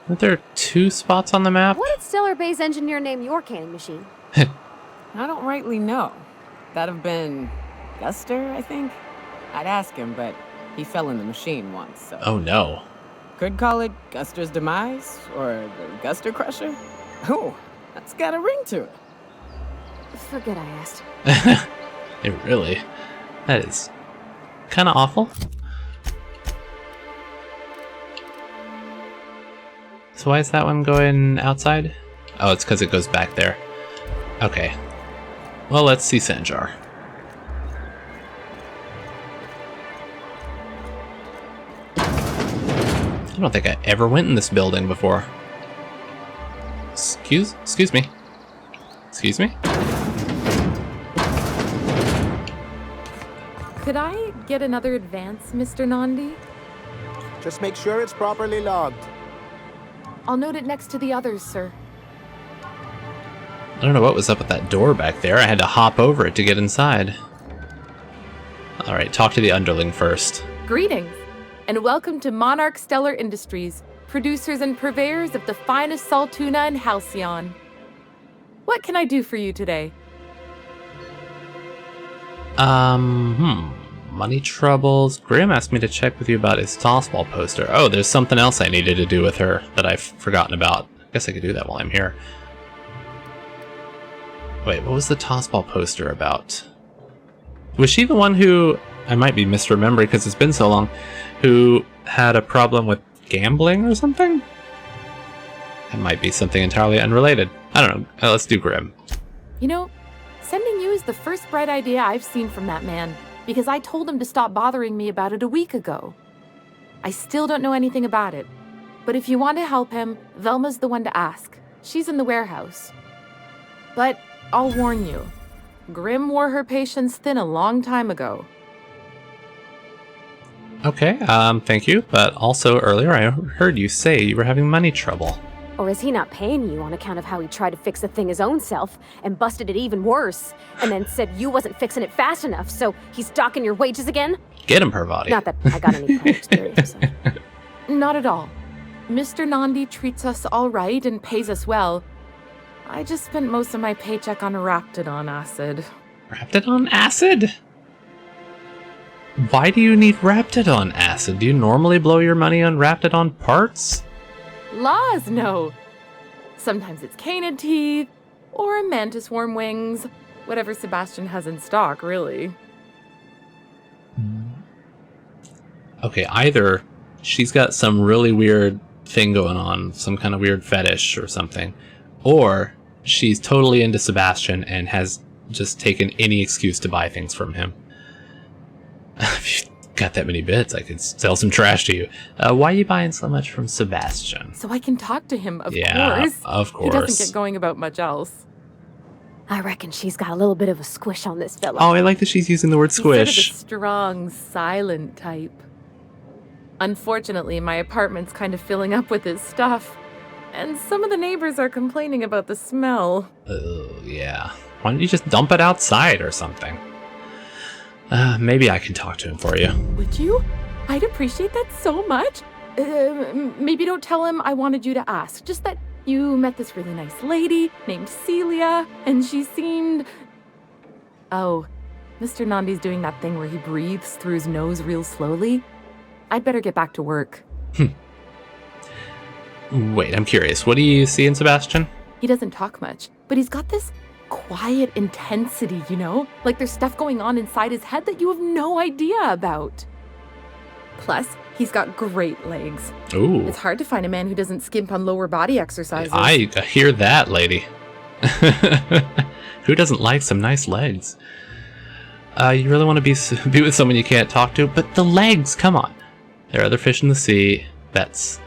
Aren't there 2 spots on the map? What did Stellar Bay's engineer name your canning machine? I don't rightly know. That'd have been Guster, I think? I'd ask him, but he fell in the machine once, so... Oh no. Could call it Guster's Demise, or the Guster Crusher? Oh, that's got a ring to it. Forget I asked. It really? That is kind of awful. So why is that one going outside? Oh, it's because it goes back there. Okay. Well, let's see Sanjar. I don't think I ever went in this building before. Excuse me. Excuse me? Could I get another advance, Mr. Nandi? Just make sure it's properly logged. I'll note it next to the others, sir. I don't know what was up with that door back there. I had to hop over it to get inside. Alright, talk to the underling first. Greetings, and welcome to Monarch Stellar Industries, producers and purveyors of the finest salt tuna in Halcyon. What can I do for you today? Money troubles. Graham asked me to check with you about his tossball poster. Oh, there's something else I needed to do with her that I've forgotten about. I guess I could do that while I'm here. Wait, what was the tossball poster about? Was she the one who, I might be misremembering because it's been so long, who had a problem with gambling or something? That might be something entirely unrelated. I don't know. Let's do Grim. You know, sending you is the first bright idea I've seen from that man, because I told him to stop bothering me about it a week ago. I still don't know anything about it, but if you want to help him, Velma's the one to ask. She's in the warehouse. But I'll warn you, Grim wore her patience thin a long time ago. Okay, thank you. But also earlier I heard you say you were having money trouble. Or is he not paying you on account of how he tried to fix the thing his own self and busted it even worse, and then said you wasn't fixing it fast enough, so he's docking your wages again? Get him, Parvati. Not that I got any prior experience. So. Not at all. Mr. Nandi treats us all right and pays us well. I just spent most of my paycheck on Raptidon acid. Raptidon acid? Why do you need Raptidon acid? Do you normally blow your money on Raptidon parts? Laws, no. Sometimes it's canid teeth, or mantis worm wings. Whatever Sebastian has in stock, really. Okay, either she's got some really weird thing going on, some kind of weird fetish or something, or she's totally into Sebastian and has just taken any excuse to buy things from him. If you got that many bits, I could sell some trash to you. Why are you buying so much from Sebastian? So I can talk to him, of yeah, course. Of course. He doesn't get going about much else. I reckon she's got a little bit of a squish on this fella. Oh, I like that she's using the word squish. He's sort of a strong, silent type. Unfortunately, my apartment's kind of filling up with his stuff. And some of the neighbors are complaining about the smell. Oh, yeah. Why don't you just dump it outside or something? Maybe I can talk to him for you. Would you? I'd appreciate that so much. Maybe don't tell him I wanted you to ask. Just that you met this really nice lady named Celia, and she seemed... Oh, Mr. Nandi's doing that thing where he breathes through his nose real slowly. I'd better get back to work. Wait, I'm curious. What do you see in Sebastian? He doesn't talk much, but he's got this quiet intensity, you know? Like there's stuff going on inside his head that you have no idea about. Plus, he's got great legs. Ooh. It's hard to find a man who doesn't skimp on lower body exercises. I hear that, lady. Who doesn't like some nice legs? You really want to be with someone you can't talk to? But the legs, come on. There are other fish in the sea. That's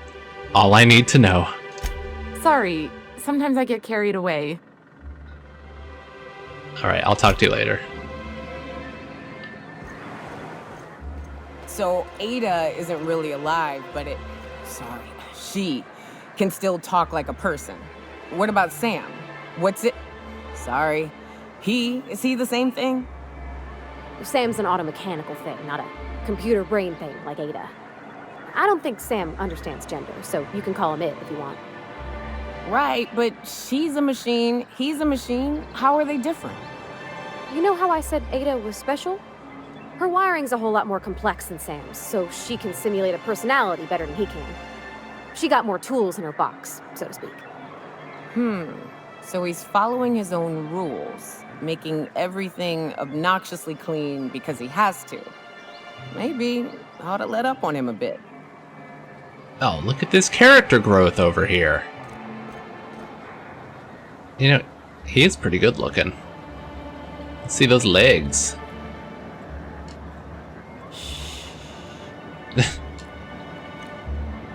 all I need to know. Sorry, sometimes I get carried away. Alright, I'll talk to you later. So Ada isn't really alive, but she can still talk like a person. What about Sam? What's it? Sorry. Is he the same thing? Sam's an automechanical thing, not a computer brain thing like Ada. I don't think Sam understands gender, so you can call him it if you want. Right, but she's a machine, he's a machine. How are they different? You know how I said Ada was special? Her wiring's a whole lot more complex than Sam's, so she can simulate a personality better than he can. She got more tools in her box, so to speak. So he's following his own rules, making everything obnoxiously clean because he has to. Maybe I ought to let up on him a bit. Oh, look at this character growth over here. You know, he is pretty good looking. Let's see those legs.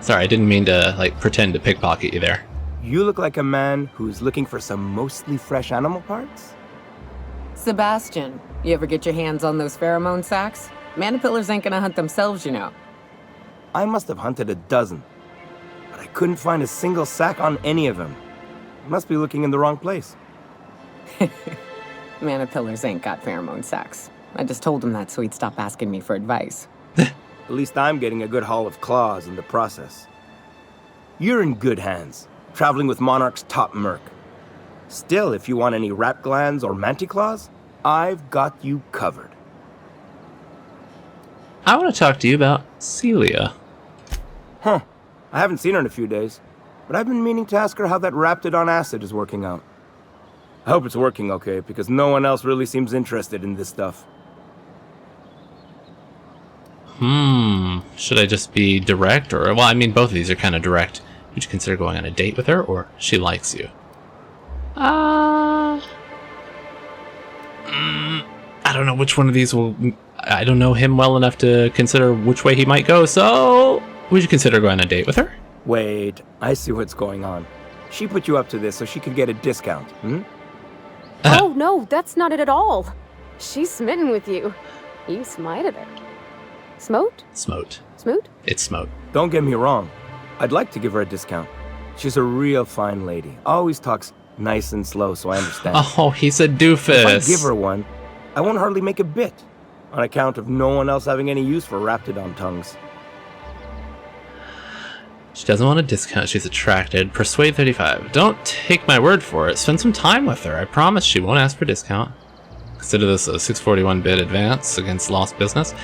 Sorry, I didn't mean to, like, pretend to pickpocket you there. You look like a man who's looking for some mostly fresh animal parts? Sebastian, you ever get your hands on those pheromone sacs? Manipillars ain't gonna hunt themselves, you know. I must have hunted a dozen, but I couldn't find a single sack on any of them. Must be looking in the wrong place. Manipillars ain't got pheromone sacs. I just told him that so he'd stop asking me for advice. At least I'm getting a good haul of claws in the process. You're in good hands, traveling with Monarch's top merc. Still, if you want any rat glands or manticlaws, I've got you covered. I want to talk to you about Celia. Huh. I haven't seen her in a few days, but I've been meaning to ask her how that Raptidon acid is working out. I hope it's working okay, because no one else really seems interested in this stuff. Should I just be direct, or... Well, I mean, both of these are kind of direct. Would you consider going on a date with her, or she likes you? I don't know which one of these will... I don't know him well enough to consider which way he might go, so... Would you consider going on a date with her? Wait, I see what's going on. She put you up to this so she could get a discount, Oh, no, that's not it at all. She's smitten with you. You smited her. Smote? Smote. Smoot? It's Smote. Don't get me wrong. I'd like to give her a discount. She's a real fine lady. Always talks nice and slow, so I understand. Oh, he's a doofus. If I give her one, I won't hardly make a bit, on account of no one else having any use for Raptidon tongues. She doesn't want a discount. She's attracted. Persuade 35. Don't take my word for it. Spend some time with her. I promise she won't ask for a discount. Consider this a 641-bit advance against lost business.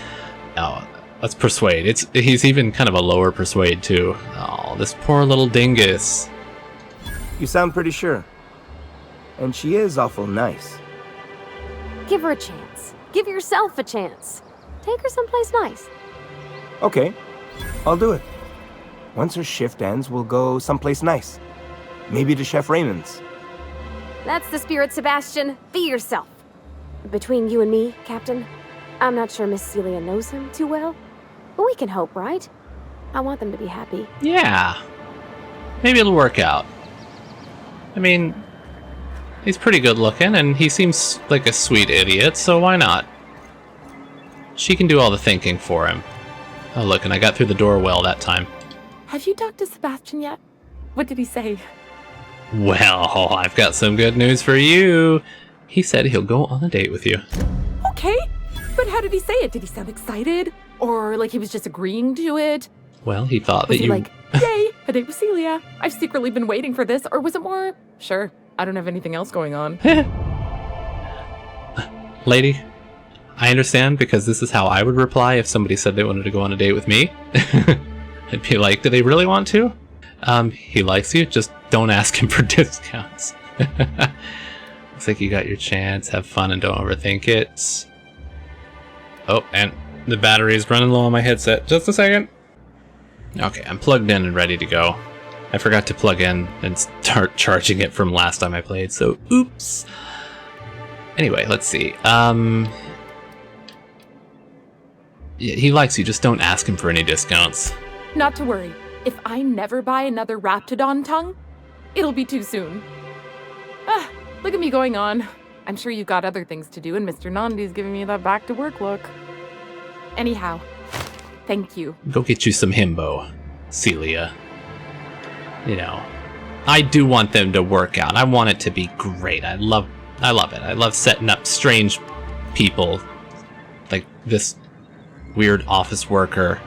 Oh, let's persuade. He's even kind of a lower persuade, too. Oh, this poor little dingus. You sound pretty sure. And she is awful nice. Give her a chance. Give yourself a chance. Take her someplace nice. Okay, I'll do it. Once her shift ends, we'll go someplace nice. Maybe to Chef Raymond's. That's the spirit, Sebastian. Be yourself. Between you and me, Captain, I'm not sure Miss Celia knows him too well, but we can hope, right? I want them to be happy. Yeah. Maybe it'll work out. I mean, he's pretty good looking, and he seems like a sweet idiot, so why not? She can do all the thinking for him. Oh, look, and I got through the door well that time. Have you talked to Sebastian yet? What did he say? Well, I've got some good news for you. He said he'll go on a date with you. Okay, but how did he say it? Did he sound excited? Or like he was just agreeing to it? Well, he thought Was that he you... like, yay, a date with Celia. I've secretly been waiting for this. Or was it more, sure, I don't have anything else going on. Lady, I understand, because this is how I would reply if somebody said they wanted to go on a date with me. I'd be like, do they really want to? He likes you, just don't ask him for discounts. Looks like you got your chance. Have fun and don't overthink it. Oh, and the battery is running low on my headset. Just a second. Okay, I'm plugged in and ready to go. I forgot to plug in and start charging it from last time I played, so oops. Anyway, let's see. Yeah, he likes you, just don't ask him for any discounts. Not to worry. If I never buy another Raptidon tongue, it'll be too soon. Ah, look at me going on. I'm sure you've got other things to do, and Mr. Nandi's giving me that back-to-work look. Anyhow, thank you. Go get you some Himbo, Celia. You know, I do want them to work out. I want it to be great. I love it. I love setting up strange people, like this weird office worker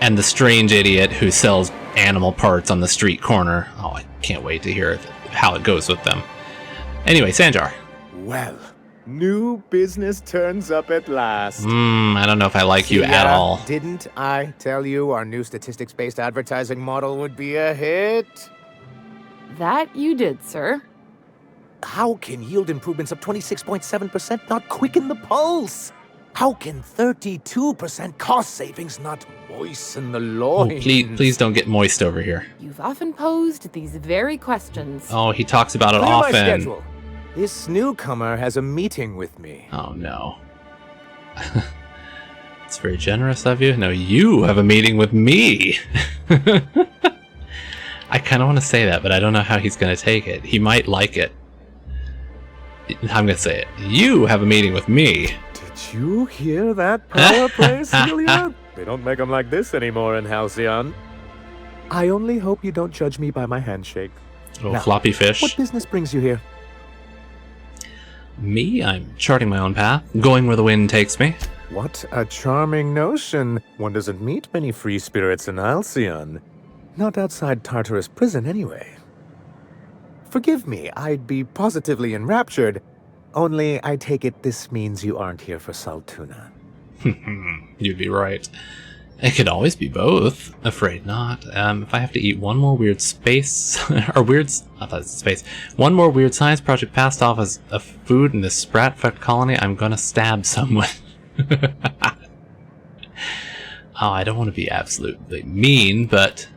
and the strange idiot who sells animal parts on the street corner. Oh, I can't wait to hear how it goes with them. Anyway, Sanjar. Well, new business turns up at last. I don't know if I like you at all. Didn't I tell you our new statistics-based advertising model would be a hit? That you did, sir. How can yield improvements of 26.7% not quicken the pulse? How can 32% cost savings not moisten the Oh, loins? please don't get moist over here. You've often posed these very questions. Oh, he talks about it Clear often. my schedule. This newcomer has a meeting with me. Oh, no. It's very generous of you. No, you have a meeting with me. I kind of want to say that, but I don't know how he's going to take it. He might like it. I'm going to say it. You have a meeting with me. Did you hear that power play, Celia? They don't make them like this anymore in Halcyon. I only hope you don't judge me by my handshake. Oh, Now, floppy fish. What business brings you here? Me? I'm charting my own path, going where the wind takes me. What a charming notion. One doesn't meet many free spirits in Halcyon. Not outside Tartarus prison, anyway. Forgive me, I'd be positively enraptured. Only I take it this means you aren't here for Saltuna. You'd be right. It could always be both. Afraid not. If I have to eat one more weird space... or weird... I thought it was space. One more weird science project passed off as a food in this sprat-fucked colony, I'm gonna stab someone. Oh, I don't want to be absolutely mean, but...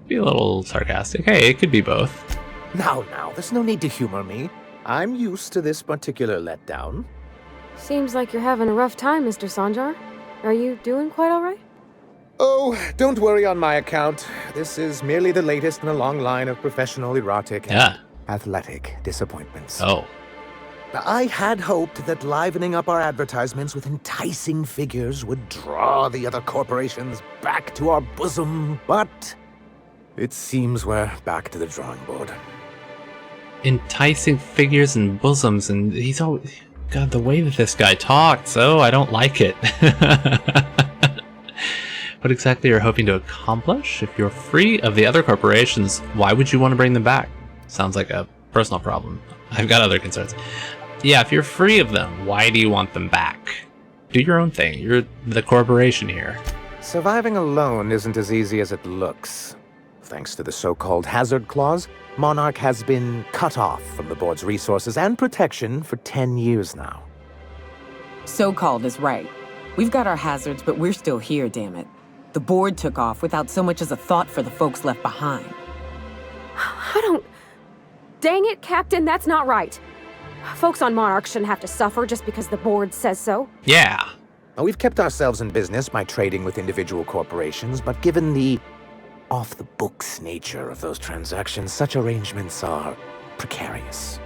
be a little sarcastic. Hey, it could be both. Now, there's no need to humor me. I'm used to this particular letdown. Seems like you're having a rough time, Mr. Sanjar. Are you doing quite all right? Oh, don't worry on my account. This is merely the latest in a long line of professional erotic and athletic disappointments. Oh. I had hoped that livening up our advertisements with enticing figures would draw the other corporations back to our bosom, but it seems we're back to the drawing board. Enticing figures and bosoms, and he's always... God, the way that this guy talks, I don't like it. What exactly you're hoping to accomplish? If you're free of the other corporations, why would you want to bring them back? Sounds like a personal problem. I've got other concerns. Yeah, if you're free of them, why do you want them back? Do your own thing. You're the corporation here. Surviving alone isn't as easy as it looks. Thanks to the so-called hazard clause, Monarch has been cut off from the board's resources and protection for 10 years now. So-called is right. We've got our hazards, but we're still here, damn it. The board took off without so much as a thought for the folks left behind. I don't... Dang it, Captain, that's not right. Folks on Monarch shouldn't have to suffer just because the board says so. Yeah. Now, we've kept ourselves in business by trading with individual corporations, but given the off-the-books nature of those transactions, such arrangements are precarious.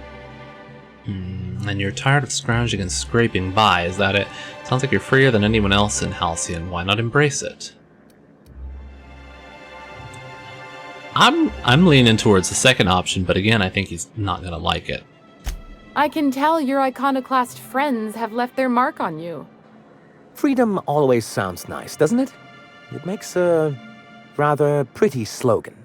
And you're tired of scrounging and scraping by, is that it? Sounds like you're freer than anyone else in Halcyon. Why not embrace it? I'm leaning towards the second option, but again, I think he's not gonna like it. I can tell your iconoclast friends have left their mark on you. Freedom always sounds nice, doesn't it? It makes a rather pretty slogan.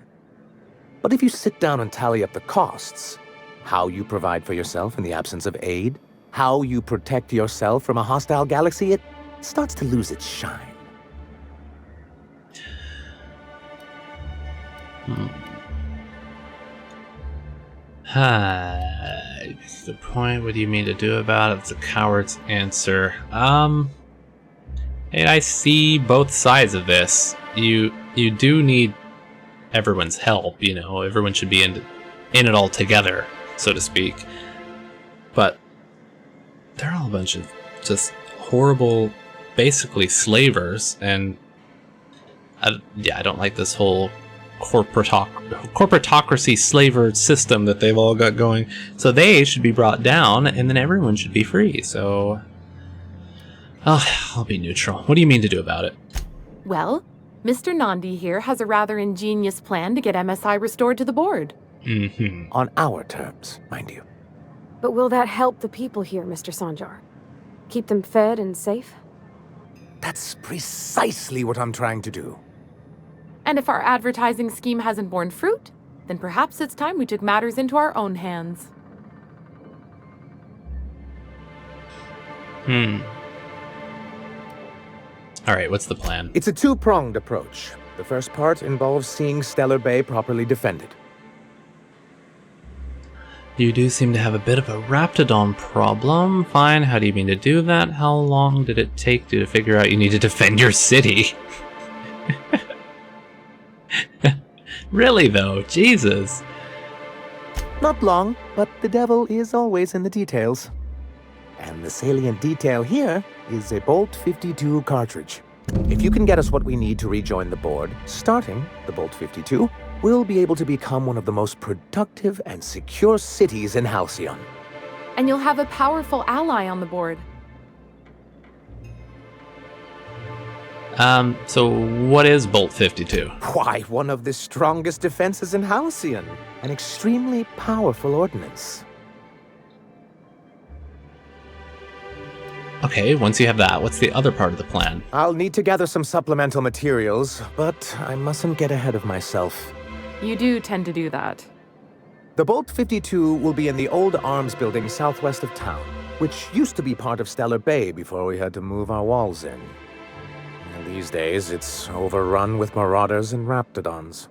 But if you sit down and tally up the costs, how you provide for yourself in the absence of aid, how you protect yourself from a hostile galaxy, it starts to lose its shine. The point, what do you mean to do about it? It's a coward's answer. And I see both sides of this. You do need everyone's help, you know, everyone should be in it all together, so to speak. But they're all a bunch of just horrible, basically slavers, and I don't like this whole corporatocracy slaver system that they've all got going. So they should be brought down, and then everyone should be free. So I'll be neutral. What do you mean to do about it? Well, Mr. Nandi here has a rather ingenious plan to get MSI restored to the board. Mm-hmm. On our terms, mind you. But will that help the people here, Mr. Sanjar? Keep them fed and safe? That's precisely what I'm trying to do. And if our advertising scheme hasn't borne fruit, then perhaps it's time we took matters into our own hands. Alright, what's the plan? It's a two-pronged approach. The first part involves seeing Stellar Bay properly defended. You do seem to have a bit of a Raptidon problem. Fine, how do you mean to do that? How long did it take you to figure out you need to defend your city? Really though, Jesus. Not long, but the devil is always in the details. And the salient detail here is a Bolt 52 cartridge. If you can get us what we need to rejoin the board, starting the Bolt 52, we'll be able to become one of the most productive and secure cities in Halcyon. And you'll have a powerful ally on the board. So what is Bolt 52? Why, one of the strongest defenses in Halcyon. An extremely powerful ordnance. Okay, once you have that, what's the other part of the plan? I'll need to gather some supplemental materials, but I mustn't get ahead of myself. You do tend to do that. The Bolt 52 will be in the old arms building southwest of town, which used to be part of Stellar Bay before we had to move our walls in. And these days, it's overrun with marauders and raptidons.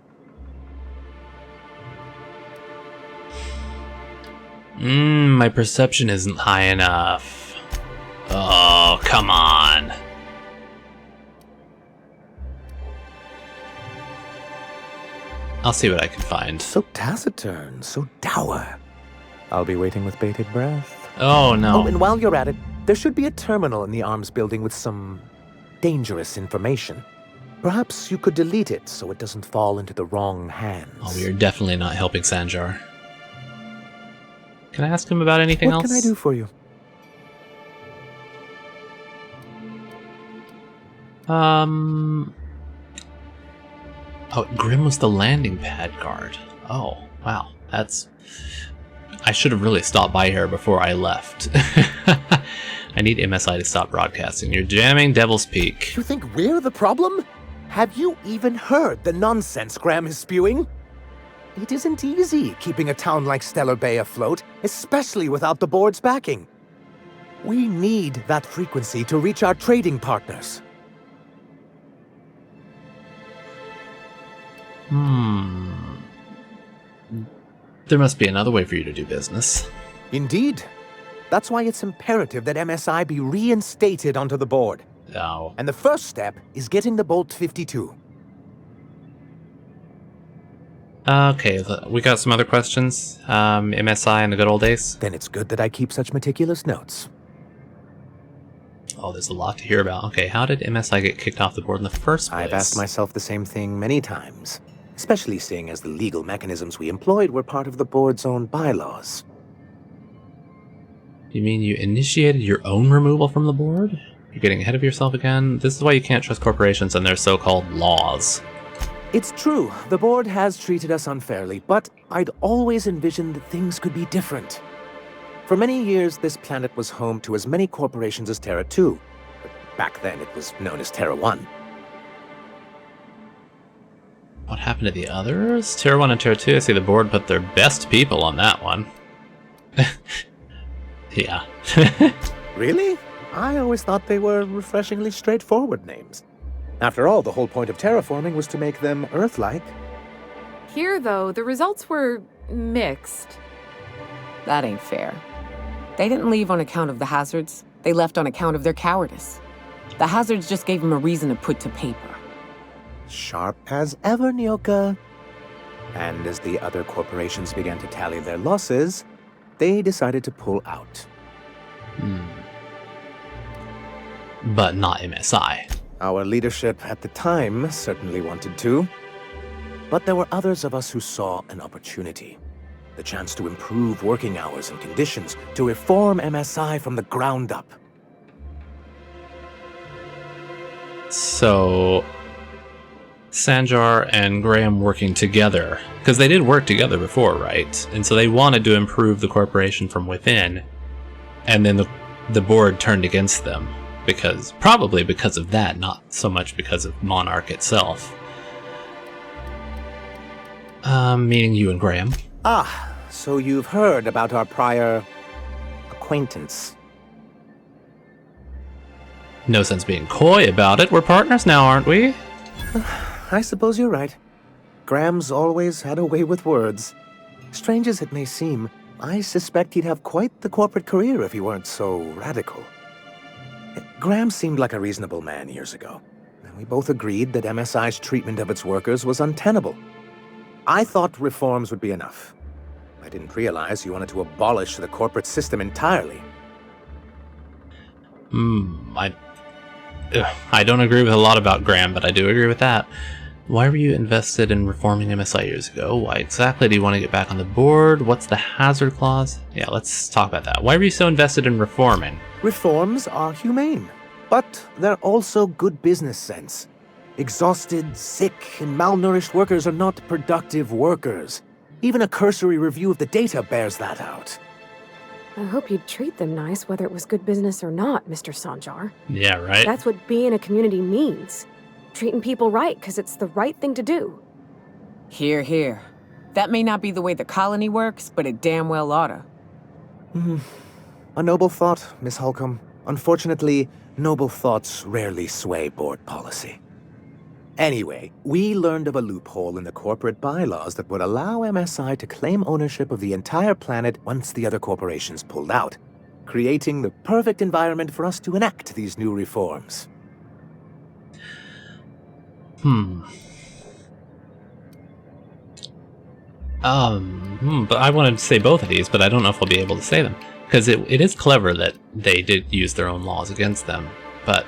My perception isn't high enough. Oh, come on. I'll see what I can find. So taciturn, so dour. I'll be waiting with bated breath. Oh, no. Oh, and while you're at it, there should be a terminal in the arms building with some dangerous information. Perhaps you could delete it so it doesn't fall into the wrong hands. Oh, we are definitely not helping Sanjar. Can I ask him about anything else? What can I do for you? Oh, Grim was the landing pad guard. Oh, wow. That's... I should have really stopped by here before I left. I need MSI to stop broadcasting. You're jamming Devil's Peak. You think we're the problem? Have you even heard the nonsense Graham is spewing? It isn't easy keeping a town like Stellar Bay afloat, especially without the board's backing. We need that frequency to reach our trading partners. There must be another way for you to do business. Indeed. That's why it's imperative that MSI be reinstated onto the board. Oh. And the first step is getting the Bolt 52. Okay, we got some other questions. MSI in the good old days? Then it's good that I keep such meticulous notes. Oh, there's a lot to hear about. Okay, how did MSI get kicked off the board in the first place? I've asked myself the same thing many times, especially seeing as the legal mechanisms we employed were part of the board's own bylaws. You mean you initiated your own removal from the board? You're getting ahead of yourself again? This is why you can't trust corporations and their so-called laws. It's true, the board has treated us unfairly, but I'd always envisioned that things could be different. For many years, this planet was home to as many corporations as Terra 2. But back then, it was known as Terra 1. What happened to the others? Tier 1 and Tier 2, I see the board put their best people on that one. Yeah. Really? I always thought they were refreshingly straightforward names. After all, the whole point of terraforming was to make them Earth-like. Here, though, the results were mixed. That ain't fair. They didn't leave on account of the hazards. They left on account of their cowardice. The hazards just gave them a reason to put to paper. Sharp as ever, Nyoka. And as the other corporations began to tally their losses, they decided to pull out. But not MSI. Our leadership at the time certainly wanted to. But there were others of us who saw an opportunity. The chance to improve working hours and conditions, to reform MSI from the ground up. So, Sanjar and Graham working together, because they did work together before, right? And so they wanted to improve the corporation from within, and then the board turned against them, probably because of that, not so much because of Monarch itself. Meaning you and Graham. Ah, so you've heard about our prior acquaintance. No sense being coy about it. We're partners now, aren't we? I suppose you're right. Graham's always had a way with words. Strange as it may seem, I suspect he'd have quite the corporate career if he weren't so radical. Graham seemed like a reasonable man years ago, and we both agreed that MSI's treatment of its workers was untenable. I thought reforms would be enough. I didn't realize you wanted to abolish the corporate system entirely. I don't agree with a lot about Graham, but I do agree with that. Why were you invested in reforming MSI years ago? Why exactly do you want to get back on the board? What's the hazard clause? Yeah, let's talk about that. Why were you so invested in reforming? Reforms are humane, but they're also good business sense. Exhausted, sick, and malnourished workers are not productive workers. Even a cursory review of the data bears that out. I hope you'd treat them nice, whether it was good business or not, Mr. Sanjar. Yeah, right? That's what being a community means. Treating people right, because it's the right thing to do. Here, here. That may not be the way the colony works, but it damn well oughta. A noble thought, Miss Holcomb. Unfortunately, noble thoughts rarely sway board policy. Anyway, we learned of a loophole in the corporate bylaws that would allow MSI to claim ownership of the entire planet once the other corporations pulled out, creating the perfect environment for us to enact these new reforms. But I wanted to say both of these, but I don't know if we'll be able to say them. Because it is clever that they did use their own laws against them, but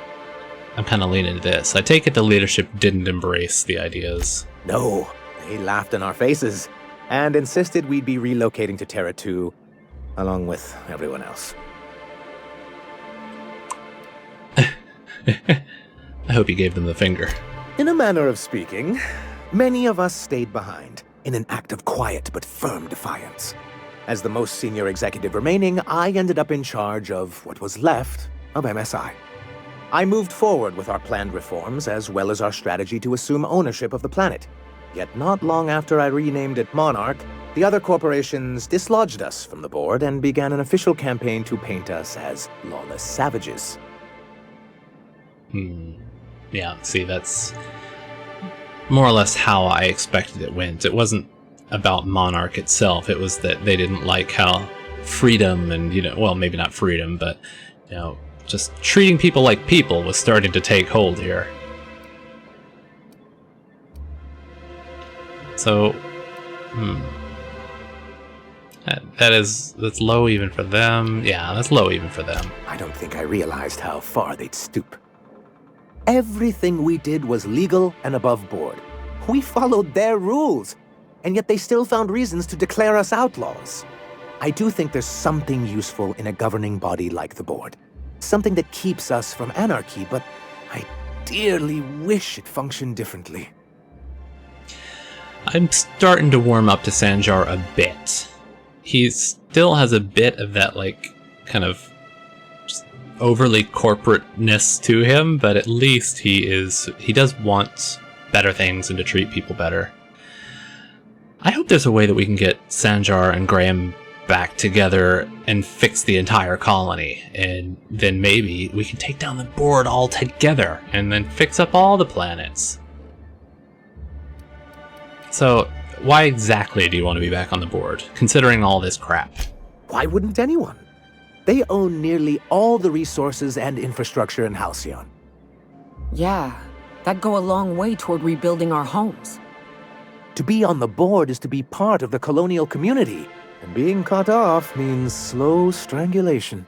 I'm kind of leaning to this. I take it the leadership didn't embrace the ideas. No, they laughed in our faces and insisted we'd be relocating to Terra 2 along with everyone else. I hope you gave them the finger. In a manner of speaking, many of us stayed behind in an act of quiet but firm defiance. As the most senior executive remaining, I ended up in charge of what was left of MSI. I moved forward with our planned reforms as well as our strategy to assume ownership of the planet. Yet not long after I renamed it Monarch, the other corporations dislodged us from the board and began an official campaign to paint us as lawless savages. Yeah, see, that's more or less how I expected it went. It wasn't about Monarch itself. It was that they didn't like how freedom and, well, maybe not freedom, but, just treating people like people was starting to take hold here. So, that's low even for them. Yeah, that's low even for them. I don't think I realized how far they'd stoop. Everything we did was legal and above board. We followed their rules, and yet they still found reasons to declare us outlaws. I do think there's something useful in a governing body like the board. Something that keeps us from anarchy, but I dearly wish it functioned differently. I'm starting to warm up to Sanjar a bit. He still has a bit of that, kind of overly corporateness to him, but at least he does want better things and to treat people better. I hope there's a way that we can get Sanjar and Graham back together and fix the entire colony, and then maybe we can take down the board altogether and then fix up all the planets. So, why exactly do you want to be back on the board, considering all this crap? Why wouldn't anyone? They own nearly all the resources and infrastructure in Halcyon. Yeah, that'd go a long way toward rebuilding our homes. To be on the board is to be part of the colonial community, and being cut off means slow strangulation.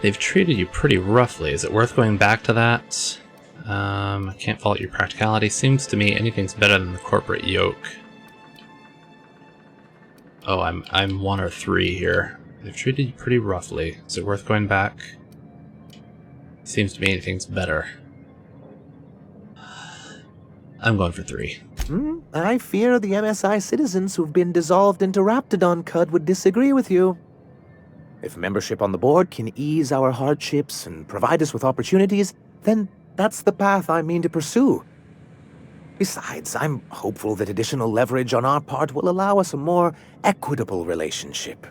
They've treated you pretty roughly. Is it worth going back to that? I can't fault your practicality. Seems to me anything's better than the corporate yoke. Oh, I'm 1 or 3 here. They've treated you pretty roughly. Is it worth going back? Seems to me anything's better. I'm going for 3. I fear the MSI citizens who've been dissolved into Raptidon Cud would disagree with you. If membership on the board can ease our hardships and provide us with opportunities, then that's the path I mean to pursue. Besides, I'm hopeful that additional leverage on our part will allow us a more equitable relationship.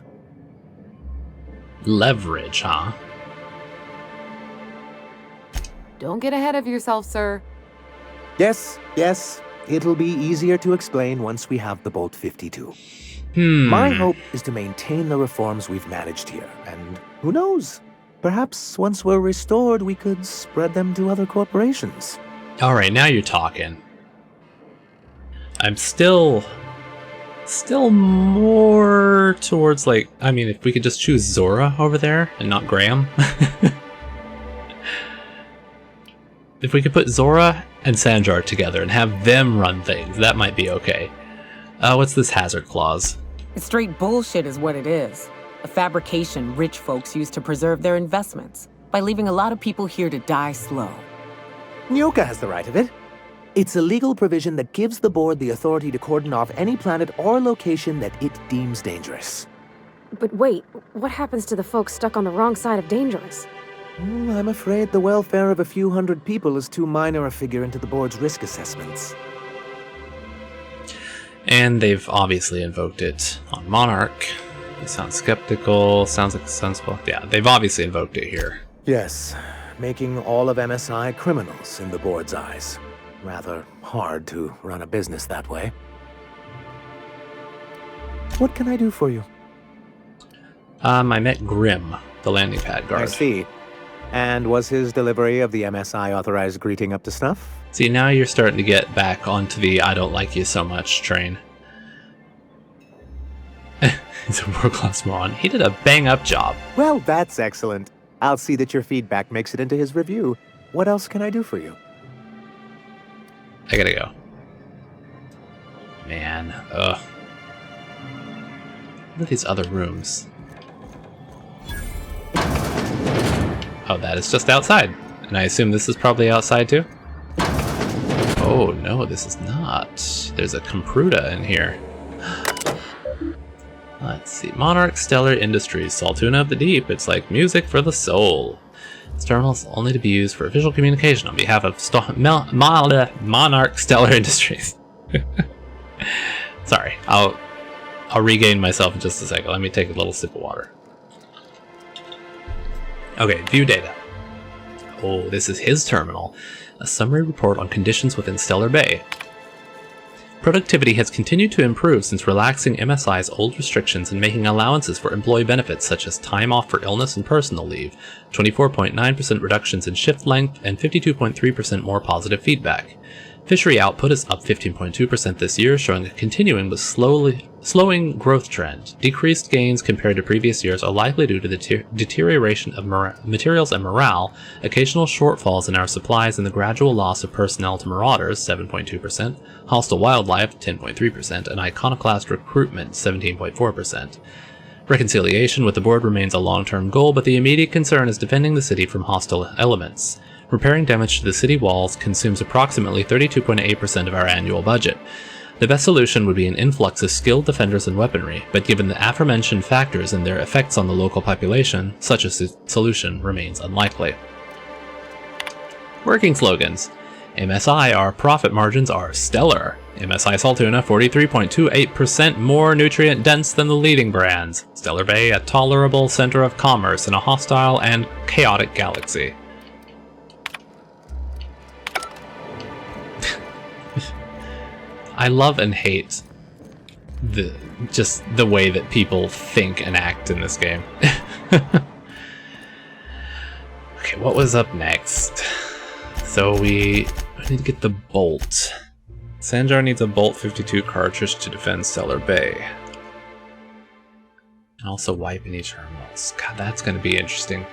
Leverage, huh? Don't get ahead of yourself, sir. Yes, it'll be easier to explain once we have the Bolt 52. Hmm. My hope is to maintain the reforms we've managed here, and who knows? Perhaps once we're restored, we could spread them to other corporations. Alright, now you're talking. I'm still more towards, like, I mean, if we could just choose Zora over there and not Graham. If we could put Zora and Sanjar together and have them run things, that might be okay. What's this hazard clause? It's straight bullshit is what it is. A fabrication rich folks use to preserve their investments by leaving a lot of people here to die slow. Nyoka has the right of it. It's a legal provision that gives the board the authority to cordon off any planet or location that it deems dangerous. But wait, what happens to the folks stuck on the wrong side of dangerous? I'm afraid the welfare of a few hundred people is too minor a figure into the board's risk assessments. And they've obviously invoked it on Monarch. You sound skeptical, sounds like sensible. Yeah, they've obviously invoked it here. Yes, making all of MSI criminals in the board's eyes. Rather hard to run a business that way. What can I do for you? I met Grim, the landing pad guard. I see. And was his delivery of the MSI authorized greeting up to snuff? See, now you're starting to get back onto the I don't like you so much train. He's a world-class moron. He did a bang-up job. Well, that's excellent. I'll see that your feedback makes it into his review. What else can I do for you? I gotta go. Man, ugh. What are these other rooms? Oh, that is just outside. And I assume this is probably outside too? Oh, no, this is not. There's a Compruta in here. Let's see. Monarch Stellar Industries, Saltuna of the Deep. It's like music for the soul. This terminal is only to be used for official communication on behalf of Monarch Stellar Industries. Sorry, I'll regain myself in just a second. Let me take a little sip of water. Okay, view data. Oh, this is his terminal. A summary report on conditions within Stellar Bay. Productivity has continued to improve since relaxing MSI's old restrictions and making allowances for employee benefits such as time off for illness and personal leave, 24.9% reductions in shift length, and 52.3% more positive feedback. Fishery output is up 15.2% this year, showing a continuing but slowing growth trend. Decreased gains compared to previous years are likely due to the deterioration of materials and morale, occasional shortfalls in our supplies, and the gradual loss of personnel to marauders, 7.2%, hostile wildlife, 10.3%, and iconoclast recruitment, 17.4%. Reconciliation with the board remains a long-term goal, but the immediate concern is defending the city from hostile elements. Repairing damage to the city walls consumes approximately 32.8% of our annual budget. The best solution would be an influx of skilled defenders and weaponry, but given the aforementioned factors and their effects on the local population, such a solution remains unlikely. Working slogans. MSI, our profit margins are stellar. MSI Saltuna, 43.28% more nutrient dense than the leading brands. Stellar Bay, a tolerable center of commerce in a hostile and chaotic galaxy. I love and hate just the way that people think and act in this game. Okay, what was up next? So we need to get the bolt. Sanjar needs a Bolt 52 cartridge to defend Stellar Bay. And also wipe any terminals. God, that's going to be interesting.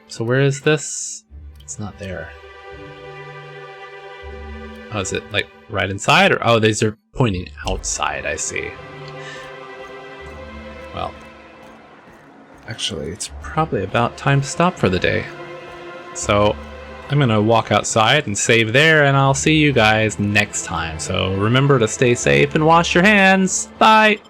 So where is this? It's not there. Oh, is it like right inside? Or oh, these are pointing outside, I see. Well, actually, it's probably about time to stop for the day. So I'm gonna walk outside and save there, and I'll see you guys next time. So remember to stay safe and wash your hands. Bye!